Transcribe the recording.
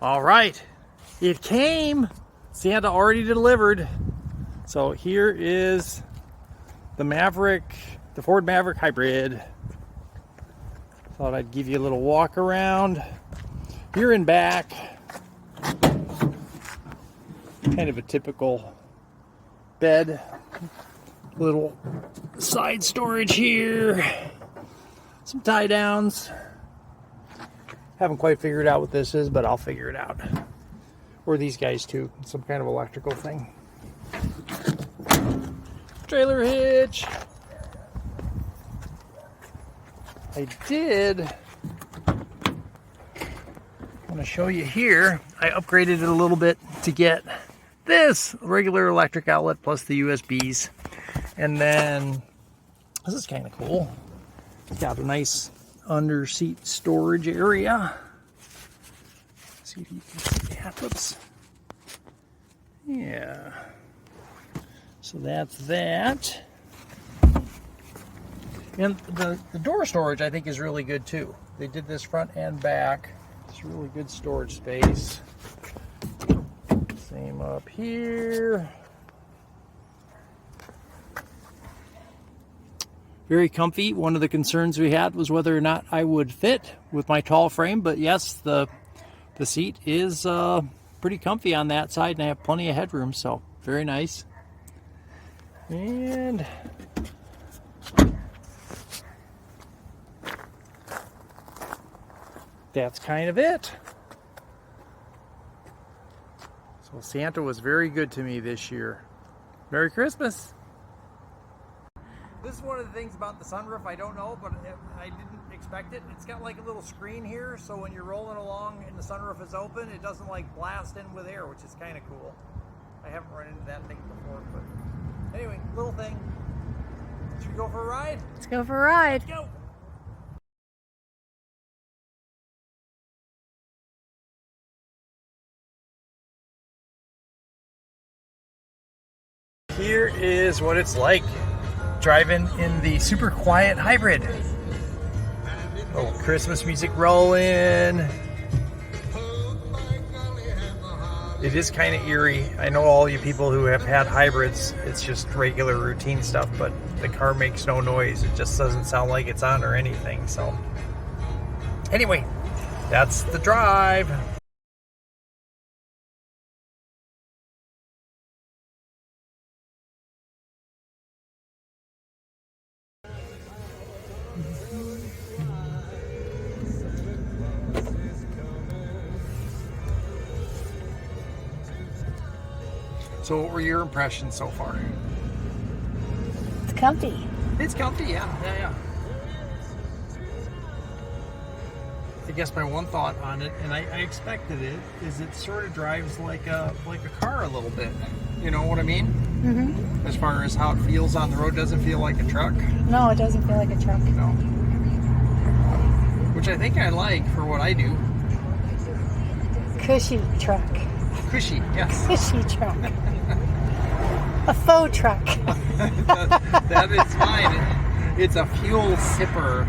All right, it came. Santa already delivered. So here is the Maverik, the Ford Maverick Hybrid. Thought I'd give you a little walk around. Here and back, kind of a typical bed. Little side storage here. Some tie downs. Haven't quite figured out what this is, but I'll figure it out. Or these guys too, some kind of electrical thing. Trailer hitch. I want to show you here. I upgraded it a little bit to get this regular electric outlet plus the USBs. And then this is kind of cool. It's got a nice under seat storage area. See if you can see that. Whoops. Yeah. So that's that. And the door storage I think is really good too. They did this front and back. It's really good storage space. Same up here. Very comfy. One of the concerns we had was whether or not I would fit with my tall frame, but yes, the seat is pretty comfy on that side, and I have plenty of headroom, so very nice. And that's kind of it. So Santa was very good to me this year. Merry Christmas. This is one of the things about the sunroof I don't know, but I didn't expect it. It's got like a little screen here, so when you're rolling along and the sunroof is open, it doesn't like blast in with air, which is kind of cool. I haven't run into that thing before, but anyway, little thing. Should we go for a ride? Let's go for a ride. Let's go. Here is what it's like driving in the super quiet hybrid. Oh, Christmas music rolling. It is kind of eerie. I know all you people who have had hybrids, it's just regular routine stuff, but the car makes no noise. It just doesn't sound like it's on or anything. So anyway, that's the drive. So what were your impressions so far? It's comfy. It's comfy, yeah. I guess my one thought on it, and I expected it, is it sort of drives like a car a little bit. You know what I mean? Mm-hmm. As far as how it feels on the road, doesn't feel like a truck. No, it doesn't feel like a truck. No. Which I think I like for what I do. Cushy truck. Cushy, yes. Cushy truck. A faux truck. that is fine. It's a fuel sipper.